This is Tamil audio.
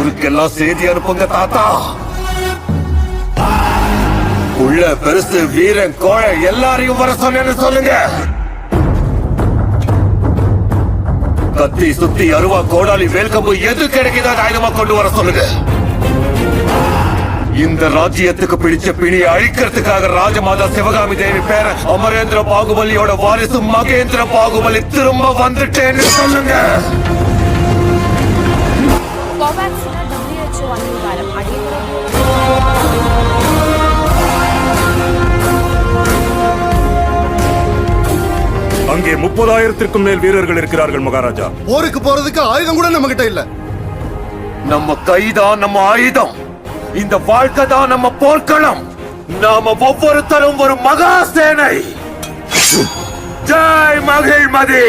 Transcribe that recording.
ஊருக்கெல்லாம் செய்தி அனுப்புங்க தாத்தா. உள்ள பெருசு வீரன் கோழை எல்லாரையும் வர சொன்னேன்னு சொல்லுங்க. கத்தி சுத்தி அருவா கோடாலி வேல்கம்பு எது கிடைக்குதோ ஆயுதமா கொண்டு வர சொல்லுங்க. இந்த ராஜ்யத்துக்கு பிடிச்ச பிணியை அழிக்கிறதுக்காக ராஜமாதா சிவகாமி தேவி பேர அமரேந்திர பாகுபலியோட வாரிசு மகேந்திர பாகுபலி திரும்ப வந்துட்டேன்னு சொல்லுங்க. அங்கே 30,000-க்கும் மேல் வீரர்கள் இருக்கிறார்கள் மகாராஜா. போருக்கு போறதுக்கு ஆயுதம் கூட நம்ம கிட்ட இல்ல. நம்ம கைதான் நம்ம ஆயுதம். இந்த வாழ்க்கை தான் நம்ம போர்க்களம். நாம ஒவ்வொருத்தரும் ஒரு மகா சேனை. ஜெய் மகிழ்மதி.